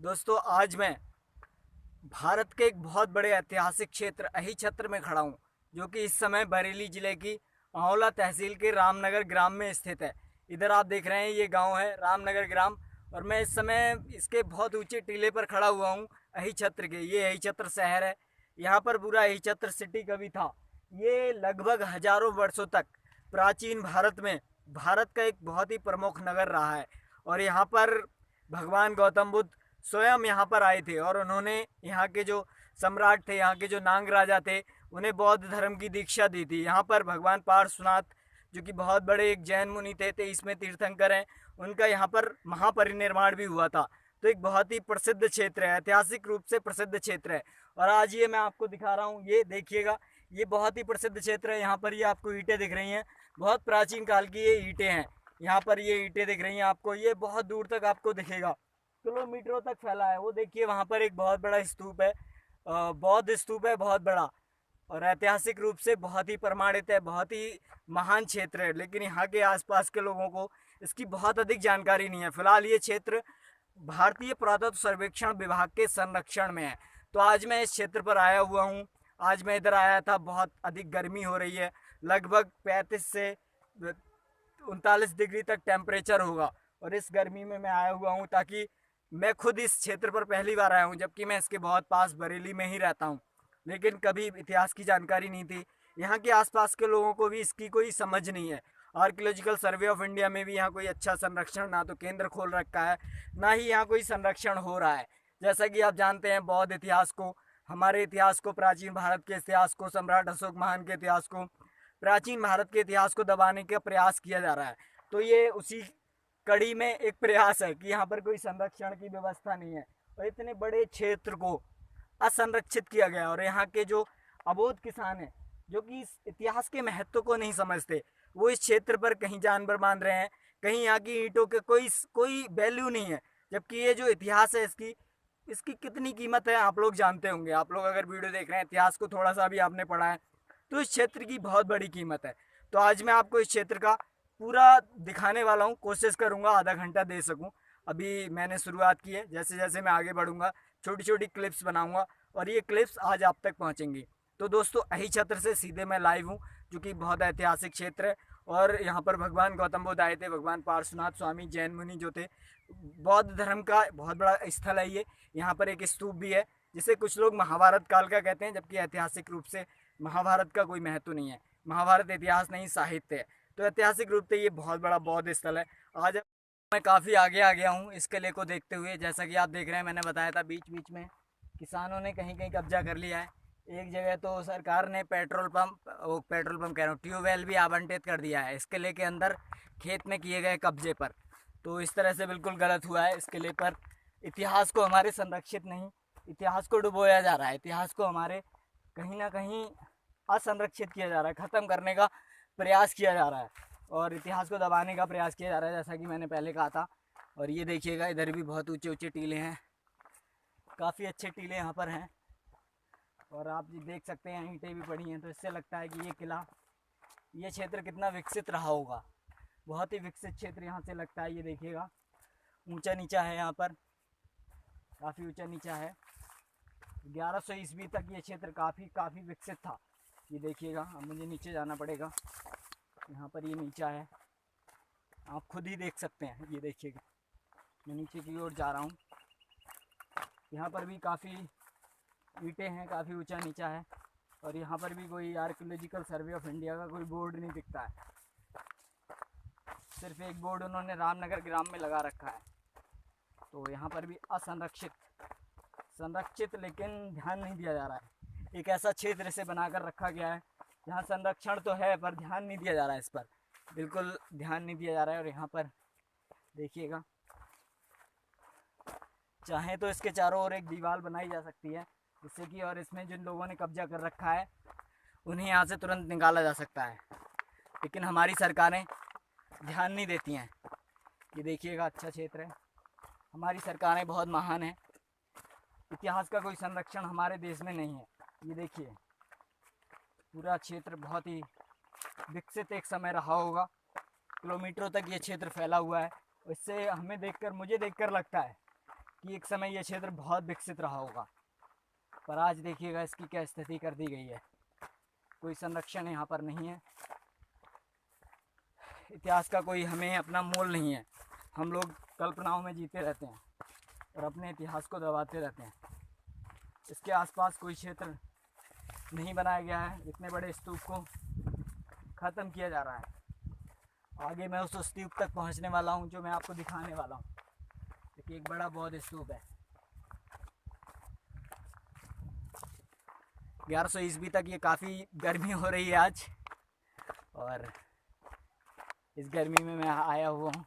दोस्तों आज मैं भारत के एक बहुत बड़े ऐतिहासिक क्षेत्र अहिछत्र में खड़ा हूँ, जो कि इस समय बरेली जिले की आंवला तहसील के रामनगर ग्राम में स्थित है। इधर आप देख रहे हैं ये गांव है रामनगर ग्राम। और मैं इस समय इसके बहुत ऊंचे टीले पर खड़ा हुआ हूँ अहिछत्र के। ये अहिछत्र शहर है। यहाँ पर पूरा अहिछत्र सिटी कभी था। ये लगभग हजारों वर्षों तक प्राचीन भारत में भारत का एक बहुत ही प्रमुख नगर रहा है। और यहाँ पर भगवान गौतम बुद्ध स्वयं यहाँ पर आए थे और उन्होंने यहाँ के जो सम्राट थे, यहाँ के जो नांग राजा थे, उन्हें बौद्ध धर्म की दीक्षा दी थी। यहाँ पर भगवान पार्श्वनाथ जो कि बहुत बड़े एक जैन मुनि थे, इसमें तीर्थंकर हैं, उनका यहाँ पर महापरिनिर्वाण भी हुआ था। तो एक बहुत ही प्रसिद्ध क्षेत्र है, ऐतिहासिक रूप से प्रसिद्ध क्षेत्र है। और आज ये मैं आपको दिखा रहा हूँ, ये देखिएगा, ये बहुत ही प्रसिद्ध क्षेत्र है। यहाँ पर ये आपको ईंटें दिख रही हैं, बहुत प्राचीन काल की ये ईंटें हैं। यहाँ पर ये ईंटें दिख रही हैं आपको, ये बहुत दूर तक आपको दिखेगा, किलोमीटरों तक फैला है। वो देखिए वहाँ पर एक बहुत बड़ा स्तूप है, बौद्ध स्तूप है, बहुत बड़ा और ऐतिहासिक रूप से बहुत ही प्रमाणित है, बहुत ही महान क्षेत्र है। लेकिन यहाँ के आसपास के लोगों को इसकी बहुत अधिक जानकारी नहीं है। फिलहाल ये क्षेत्र भारतीय पुरातत्व सर्वेक्षण विभाग के संरक्षण में है। तो आज मैं इस क्षेत्र पर आया हुआ हूँ। आज मैं इधर आया था, बहुत अधिक गर्मी हो रही है, लगभग 35 से 39 डिग्री तक टेम्परेचर होगा। और इस गर्मी में मैं आया हुआ हूँ ताकि मैं खुद इस क्षेत्र पर पहली बार आया हूँ, जबकि मैं इसके बहुत पास बरेली में ही रहता हूँ, लेकिन कभी इतिहास की जानकारी नहीं थी। यहाँ के आसपास के लोगों को भी इसकी कोई समझ नहीं है। आर्कियोलॉजिकल सर्वे ऑफ इंडिया में भी यहाँ कोई अच्छा संरक्षण ना तो केंद्र खोल रखा है, ना ही यहाँ कोई संरक्षण हो रहा है। जैसा कि आप जानते हैं, बौद्ध इतिहास को, हमारे इतिहास को, प्राचीन भारत के इतिहास को, सम्राट अशोक महान के इतिहास को, प्राचीन भारत के इतिहास को दबाने का प्रयास किया जा रहा है। तो ये उसी कड़ी में एक प्रयास है कि यहाँ पर कोई संरक्षण की व्यवस्था नहीं है और इतने बड़े क्षेत्र को असंरक्षित किया गया। और यहाँ के जो अबोध किसान हैं, जो कि इस इतिहास के महत्व को नहीं समझते, वो इस क्षेत्र पर कहीं जानवर बांध रहे हैं, कहीं यहाँ की ईंटों के कोई कोई वैल्यू नहीं है। जबकि ये जो इतिहास है, इसकी इसकी कितनी कीमत है आप लोग जानते होंगे। आप लोग अगर वीडियो देख रहे हैं, इतिहास को थोड़ा सा भी आपने पढ़ा है, तो इस क्षेत्र की बहुत बड़ी कीमत है। तो आज मैं आपको इस क्षेत्र का पूरा दिखाने वाला हूँ, कोशिश करूँगा आधा घंटा दे सकूँ। अभी मैंने शुरुआत की है, जैसे जैसे मैं आगे बढ़ूँगा छोटी छोटी क्लिप्स बनाऊँगा और ये क्लिप्स आज आप तक पहुँचेंगी। तो दोस्तों, अहिछत्र से सीधे मैं लाइव हूँ, जो कि बहुत ऐतिहासिक क्षेत्र है। और यहाँ पर भगवान गौतम बुद्ध आए थे, भगवान पार्श्वनाथ स्वामी जैन मुनि जो थे, बौद्ध धर्म का बहुत बड़ा स्थल है ये। यहाँ पर एक स्तूप भी है, जिसे कुछ लोग महाभारत काल का कहते हैं, जबकि ऐतिहासिक रूप से महाभारत का कोई महत्व नहीं है। महाभारत इतिहास नहीं, साहित्य है। तो ऐतिहासिक रूप से ये बहुत बड़ा बौद्ध स्थल है। आज मैं काफ़ी आगे आ गया हूँ इस किले को देखते हुए। जैसा कि आप देख रहे हैं, मैंने बताया था बीच बीच में किसानों ने कहीं कहीं कब्जा कर लिया है। एक जगह तो सरकार ने पेट्रोल पंप कह रहा हूँ, ट्यूबवेल भी आवंटित कर दिया है इस किले के अंदर, खेत में किए गए कब्जे पर। तो इस तरह से बिल्कुल गलत हुआ है। इस किले पर इतिहास को हमारे संरक्षित नहीं, इतिहास को डुबोया जा रहा है, इतिहास को हमारे कहीं ना कहीं असंरक्षित किया जा रहा है, ख़त्म करने का प्रयास किया जा रहा है और इतिहास को दबाने का प्रयास किया जा रहा है, जैसा कि मैंने पहले कहा था। और ये देखिएगा, इधर भी बहुत ऊंचे ऊंचे टीले हैं, काफ़ी अच्छे टीले यहाँ पर हैं। और आप देख सकते हैं ईंटें भी पड़ी हैं, तो इससे लगता है कि ये किला, ये क्षेत्र कितना विकसित रहा होगा। बहुत ही विकसित क्षेत्र यहाँ से लगता है। ये देखिएगा, ऊंचा नीचा है, यहाँ पर काफ़ी ऊंचा नीचा है। 1100 ईस्वी तक ये क्षेत्र काफ़ी विकसित था। ये देखिएगा, अब मुझे नीचे जाना पड़ेगा। यहाँ पर ये नीचा है, आप खुद ही देख सकते हैं। ये देखिएगा, मैं नीचे की ओर जा रहा हूँ। यहाँ पर भी काफ़ी ईंटें हैं, काफ़ी ऊंचा नीचा है। और यहाँ पर भी कोई आर्कियोलॉजिकल सर्वे ऑफ इंडिया का कोई बोर्ड नहीं दिखता है, सिर्फ एक बोर्ड उन्होंने रामनगर ग्राम में लगा रखा है। तो यहाँ पर भी संरक्षित लेकिन ध्यान नहीं दिया जा रहा है। एक ऐसा क्षेत्र से बनाकर रखा गया है जहाँ संरक्षण तो है पर ध्यान नहीं दिया जा रहा है, इस पर बिल्कुल ध्यान नहीं दिया जा रहा है। और यहाँ पर देखिएगा, चाहे तो इसके चारों ओर एक दीवार बनाई जा सकती है, जिससे कि और इसमें जिन लोगों ने कब्जा कर रखा है उन्हें यहाँ से तुरंत निकाला जा सकता है, लेकिन हमारी सरकारें ध्यान नहीं देती हैं। ये देखिएगा, अच्छा क्षेत्र है, हमारी सरकारें बहुत महान हैं। इतिहास का कोई संरक्षण हमारे देश में नहीं है। ये देखिए, पूरा क्षेत्र बहुत ही विकसित एक समय रहा होगा, किलोमीटरों तक ये क्षेत्र फैला हुआ है। इससे मुझे देखकर लगता है कि एक समय यह क्षेत्र बहुत विकसित रहा होगा, पर आज देखिएगा इसकी क्या स्थिति कर दी गई है। कोई संरक्षण यहाँ पर नहीं है। इतिहास का कोई हमें अपना मोल नहीं है। हम लोग कल्पनाओं में जीते रहते हैं और अपने इतिहास को दबाते रहते हैं। इसके आसपास कोई क्षेत्र नहीं बनाया गया है। इतने बड़े स्तूप को ख़त्म किया जा रहा है। आगे मैं उस स्तूप तक पहुंचने वाला हूं जो मैं आपको दिखाने वाला हूं। देखिए एक बड़ा बौद्ध स्तूप है। 1100 ईस्वी तक ये काफ़ी गर्मी हो रही है आज, और इस गर्मी में मैं आया हुआ हूँ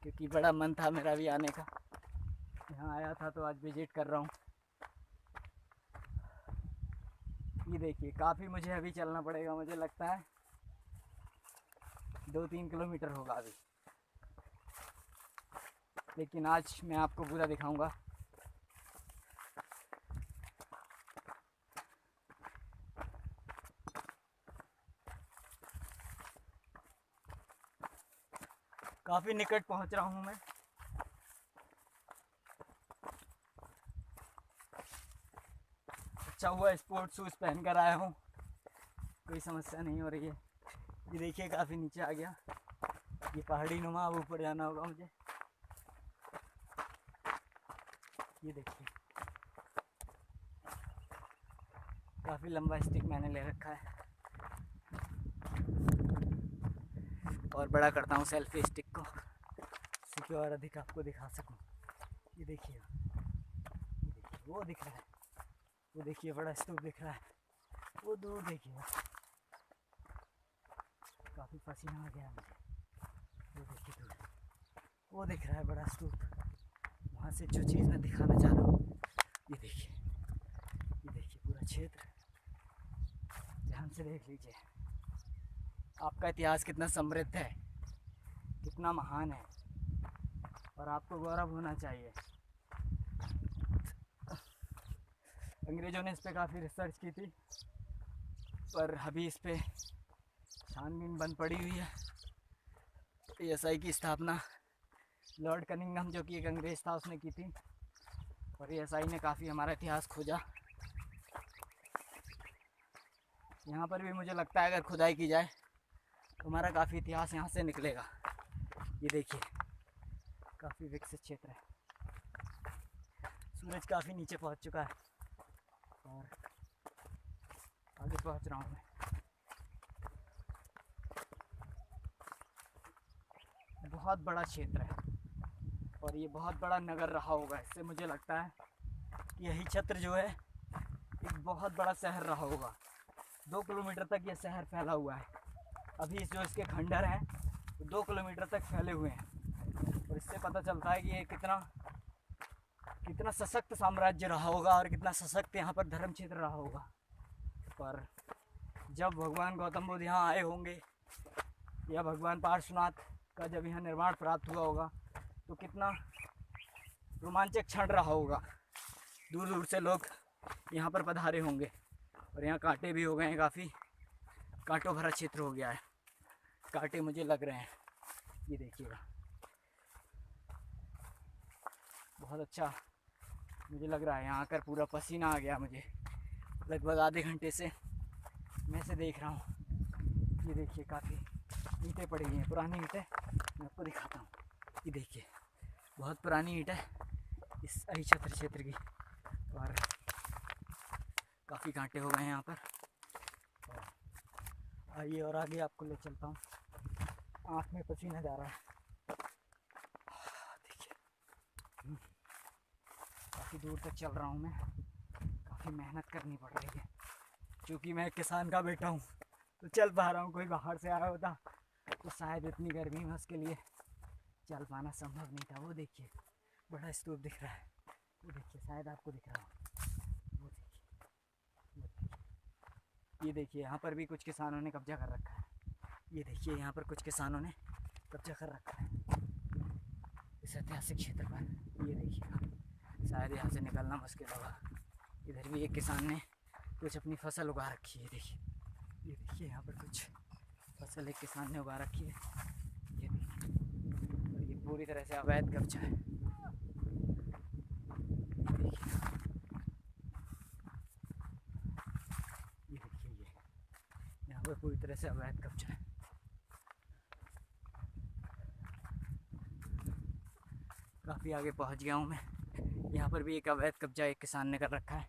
क्योंकि बड़ा मन था मेरा भी आने का। यहाँ आया था तो आज विजिट कर रहा हूँ। ये देखिए काफ़ी मुझे अभी चलना पड़ेगा, मुझे लगता है 2-3 किलोमीटर होगा अभी, लेकिन आज मैं आपको पूरा दिखाऊंगा। काफ़ी निकट पहुंच रहा हूं मैं। अच्छा हुआ स्पोर्ट्स शूज़ पहन कर आया हूँ, कोई समस्या नहीं हो रही है। ये देखिए काफ़ी नीचे आ गया। ये पहाड़ी नुमा, अब ऊपर जाना होगा मुझे। ये देखिए काफ़ी लंबा स्टिक मैंने ले रखा है और बड़ा करता हूँ सेल्फी स्टिक को, ताकि और अधिक आपको दिखा सकूँ। ये देखिए वो दिख रहा है, वो देखिए बड़ा स्तूप दिख रहा है, वो दूर देखिए। काफ़ी पसीना आ गया मुझे। वो देखिए दूर, वो दिख रहा है बड़ा स्तूप। वहाँ से जो चीज़ मैं दिखाना चाह रहा हूँ, ये देखिए पूरा क्षेत्र ध्यान से देख लीजिए। आपका इतिहास कितना समृद्ध है, कितना महान है, और आपको गौरव होना चाहिए। अंग्रेज़ों ने इस पर काफ़ी रिसर्च की थी, पर अभी इस पर छानबीन बंद पड़ी हुई है। ASI की स्थापना लॉर्ड कनिंघम, जो कि एक अंग्रेज़ था, उसने की थी, और ASI ने काफ़ी हमारा इतिहास खोजा। यहाँ पर भी मुझे लगता है अगर खुदाई की जाए तो हमारा काफ़ी इतिहास यहाँ से निकलेगा। ये देखिए काफ़ी विकसित क्षेत्र है। सूरज काफ़ी नीचे पहुँच चुका है और आगे पहुँच रहा हूँ मैं। बहुत बड़ा क्षेत्र है और ये बहुत बड़ा नगर रहा होगा। इससे मुझे लगता है कि यही क्षेत्र जो है एक बहुत बड़ा शहर रहा होगा। 2 किलोमीटर तक ये शहर फैला हुआ है। अभी जो इसके खंडर हैं वो 2 किलोमीटर तक फैले हुए हैं, और इससे पता चलता है कि ये कितना सशक्त साम्राज्य रहा होगा और कितना सशक्त यहाँ पर धर्म क्षेत्र रहा होगा। पर जब भगवान गौतम बुद्ध यहाँ आए होंगे या भगवान पार्श्वनाथ का जब यहाँ निर्माण प्राप्त हुआ होगा तो कितना रोमांचक क्षण रहा होगा। दूर दूर से लोग यहाँ पर पधारे होंगे, और यहाँ कांटे भी हो गए हैं, काफ़ी कांटों भरा क्षेत्र हो गया है। कांटे मुझे लग रहे हैं, ये देखिएगा बहुत अच्छा मुझे लग रहा है। यहाँ आकर पूरा पसीना आ गया मुझे। लगभग आधे घंटे से मैं से देख रहा हूँ। ये देखिए काफ़ी ईंटें पड़ी हुई हैं, पुरानी ईंटें। मैं आपको दिखाता हूँ। ये देखिए बहुत पुरानी ईंट है इस अहिछत्र क्षेत्र की, और काफ़ी कांटे हो गए हैं यहाँ पर। आइए और आगे आपको ले चलता हूँ। आँख में पसीना जा रहा है, देखिए काफ़ी दूर तक चल रहा हूँ मैं। काफ़ी मेहनत करनी पड़ रही है, क्योंकि मैं किसान का बेटा हूँ तो चल पा रहा हूँ। कोई बाहर से आया होता तो शायद इतनी गर्मी में उसके लिए चल पाना संभव नहीं था। वो देखिए बड़ा स्तूप दिख रहा है, वो देखिए शायद आपको दिख रहा हो। वो देखिए, ये देखिए यहाँ पर भी कुछ किसानों ने कब्जा कर रखा है। ये देखिए यहाँ पर कुछ किसानों ने कब्जा कर रखा है इस ऐतिहासिक क्षेत्र पर। ये देखिए शायद यहाँ से निकलना मुश्किल होगा। इधर भी एक किसान ने कुछ अपनी फसल उगा रखी है। ये देखिए यहाँ पर कुछ फसल एक किसान ने उगा रखी है। ये देखिए, और ये पूरी तरह से अवैध कब्जा है। पर पूरी तरह से अवैध कब्जा है। काफ़ी आगे पहुंच गया हूँ मैं। यहाँ पर भी एक अवैध कब्जा एक किसान ने कर रखा है।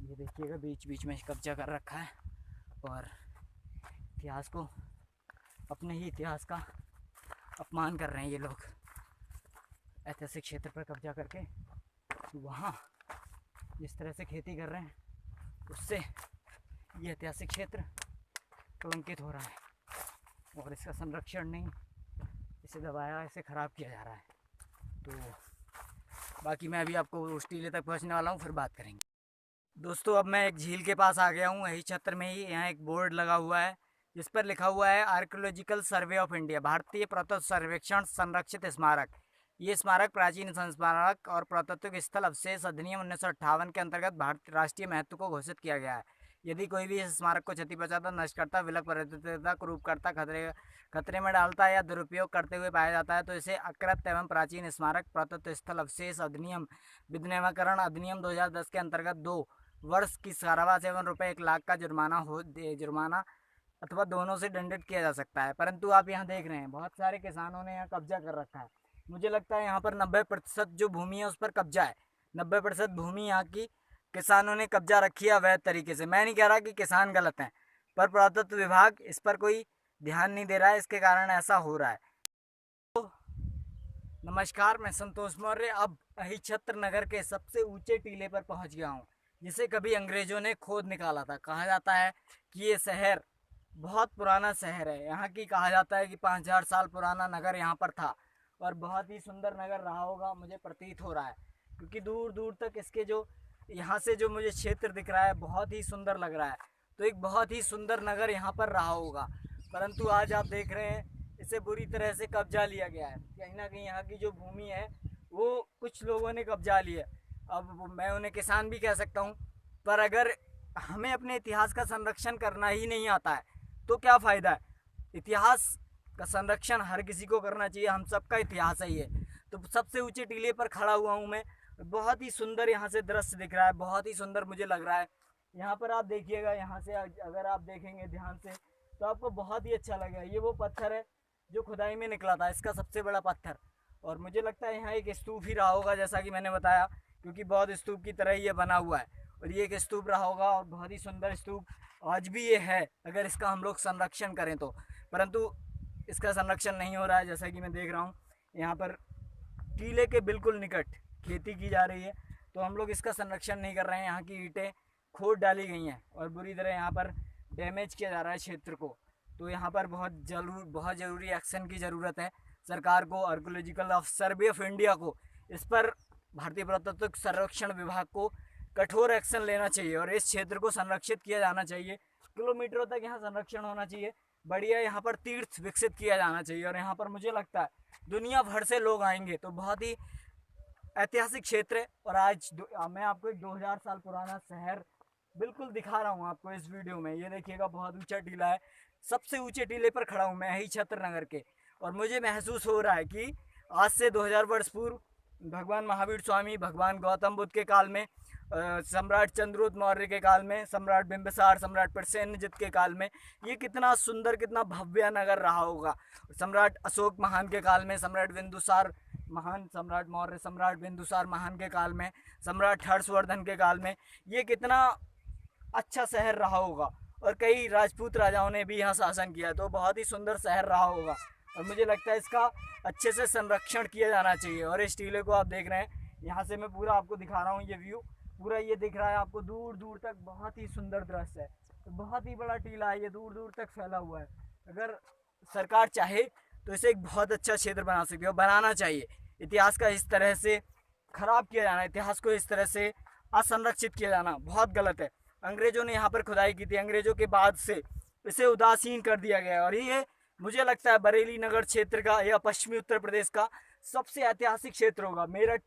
ये देखिएगा बीच बीच में कब्जा कर रखा है और इतिहास को, अपने ही इतिहास का अपमान कर रहे हैं ये लोग। ऐतिहासिक क्षेत्र पर कब्जा करके वहाँ जिस तरह से खेती कर रहे हैं उससे ये ऐतिहासिक क्षेत्र कलंकित हो रहा है और इसका संरक्षण नहीं, इसे दबाया, इसे ख़राब किया जा रहा है। तो बाकी मैं अभी आपको उस टीले तक पहुंचने वाला हूं, फिर बात करेंगे। दोस्तों अब मैं एक झील के पास आ गया हूं, यही क्षेत्र में ही। यहाँ एक बोर्ड लगा हुआ है जिस पर लिखा हुआ है आर्कियोलॉजिकल सर्वे ऑफ इंडिया, भारतीय पुरातत्व सर्वेक्षण संरक्षित स्मारक। ये स्मारक प्राचीन स्मारक और पुरातत्व स्थल अवशेष अधिनियम 1958 के अंतर्गत भारतीय राष्ट्रीय महत्व को घोषित किया गया है। यदि कोई भी इस स्मारक को क्षति पहुंचाता, नष्ट करता, विलक परिवर्तिता, कुरूप करता, खतरे में डालता है या दुरुपयोग करते हुए पाया जाता है तो इसे अकृत एवं प्राचीन स्मारक पुरातत्व स्थल अवशेष अधिनियम विनियमकरण अधिनियम 2010 के अंतर्गत 2 वर्ष की कारावास एवं ₹1,00,000 का जुर्माना अथवा दोनों से दंडित किया जा सकता है। परंतु आप यहाँ देख रहे हैं बहुत सारे किसानों ने यहाँ कब्जा कर रखा है। मुझे लगता है यहाँ पर 90% जो भूमि है उस पर कब्जा है। 90% भूमि यहाँ की किसानों ने कब्जा रखी है अवैध तरीके से। मैं नहीं कह रहा कि किसान गलत हैं, पर पुरातत्व विभाग इस पर कोई ध्यान नहीं दे रहा है, इसके कारण ऐसा हो रहा है। तो नमस्कार, मैं संतोष मौर्य अब अहिच्छत्र नगर के सबसे ऊंचे टीले पर पहुंच गया हूं, जिसे कभी अंग्रेजों ने खोद निकाला था। कहा जाता है कि ये शहर बहुत पुराना शहर है। यहाँ की कहा जाता है कि 5000 साल पुराना नगर यहाँ पर था और बहुत ही सुंदर नगर रहा होगा, मुझे प्रतीत हो रहा है। क्योंकि दूर दूर तक इसके जो यहाँ से जो मुझे क्षेत्र दिख रहा है बहुत ही सुंदर लग रहा है। तो एक बहुत ही सुंदर नगर यहाँ पर रहा होगा, परंतु आज आप देख रहे हैं इसे बुरी तरह से कब्जा लिया गया है। कहीं ना कहीं यहाँ की जो भूमि है वो कुछ लोगों ने कब्जा ली है। अब मैं उन्हें किसान भी कह सकता हूँ, पर अगर हमें अपने इतिहास का संरक्षण करना ही नहीं आता है तो क्या फ़ायदा है। इतिहास का संरक्षण हर किसी को करना चाहिए, हम सबका इतिहास है ये। तो सबसे ऊंचे टीले पर खड़ा हुआ हूँ मैं, बहुत ही सुंदर यहाँ से दृश्य दिख रहा है, बहुत ही सुंदर मुझे लग रहा है। यहाँ पर आप देखिएगा, यहाँ से अगर आप देखेंगे ध्यान से तो आपको बहुत ही अच्छा लगेगा। ये वो पत्थर है जो खुदाई में निकला था, इसका सबसे बड़ा पत्थर। और मुझे लगता है यहाँ एक स्तूप ही रहा होगा, जैसा कि मैंने बताया, क्योंकि बौद्ध स्तूप की तरह ये बना हुआ है और ये एक स्तूप रहा होगा और बहुत ही सुंदर स्तूप आज भी ये है अगर इसका हम लोग संरक्षण करें तो। परंतु इसका संरक्षण नहीं हो रहा है। जैसा कि मैं देख रहा हूँ यहाँ पर टीले के बिल्कुल निकट खेती की जा रही है, तो हम लोग इसका संरक्षण नहीं कर रहे हैं। यहाँ की ईंटें खोद डाली गई हैं और बुरी तरह यहाँ पर डैमेज किया जा रहा है क्षेत्र को। तो यहाँ पर बहुत ज़रूरी एक्शन की ज़रूरत है सरकार को, आर्कियोलॉजिकल सर्वे ऑफ इंडिया को। इस पर भारतीय पुरातत्व सर्वेक्षण विभाग को कठोर एक्शन लेना चाहिए और इस क्षेत्र को संरक्षित किया जाना चाहिए। किलोमीटरों तक यहाँ संरक्षण होना चाहिए, बढ़िया यहाँ पर तीर्थ विकसित किया जाना चाहिए। और यहाँ पर मुझे लगता है दुनिया भर से लोग आएंगे, तो बहुत ही ऐतिहासिक क्षेत्र है। और आज मैं आपको एक 2000 साल पुराना शहर बिल्कुल दिखा रहा हूँ आपको इस वीडियो में। ये देखिएगा बहुत ऊंचा टीला है, सबसे ऊंचे टीले पर खड़ा हूँ मैं अहिच्छत्र नगर के। और मुझे महसूस हो रहा है कि आज से 2000 वर्ष पूर्व भगवान महावीर स्वामी, भगवान गौतम बुद्ध के काल में, सम्राट चंद्रगुप्त मौर्य के काल में, सम्राट बिंबिसार, सम्राट प्रसेनजित के काल में ये कितना सुंदर, कितना भव्य नगर रहा होगा। सम्राट अशोक महान के काल में, सम्राट बिंदुसार महान, सम्राट मौर्य, सम्राट बिंदुसार महान के काल में, सम्राट हर्षवर्धन के काल में ये कितना अच्छा शहर रहा होगा। और कई राजपूत राजाओं ने भी यहाँ शासन किया, तो बहुत ही सुंदर शहर रहा होगा। और मुझे लगता है इसका अच्छे से संरक्षण किया जाना चाहिए। और इस टीले को आप देख रहे हैं, यहाँ से मैं पूरा आपको दिखा रहा हूँ, ये व्यू पूरा ये दिख रहा है आपको दूर दूर तक, बहुत ही सुंदर दृश्य है। तो बहुत ही बड़ा टीला है, ये दूर दूर तक फैला हुआ है। अगर सरकार चाहे तो इसे एक बहुत अच्छा क्षेत्र बना सकती है और बनाना चाहिए। इतिहास का इस तरह से खराब किया जाना, इतिहास को इस तरह से असंरक्षित किया जाना बहुत गलत है। अंग्रेजों ने यहाँ पर खुदाई की थी, अंग्रेजों के बाद से इसे उदासीन कर दिया गया। और ये मुझे लगता है बरेली नगर क्षेत्र का या पश्चिमी उत्तर प्रदेश का सबसे ऐतिहासिक क्षेत्र होगा। मेरठ,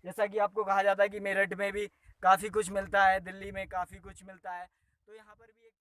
जैसा कि आपको कहा जाता है कि मेरठ में भी काफ़ी कुछ मिलता है, दिल्ली में काफ़ी कुछ मिलता है, तो यहाँ पर भी एक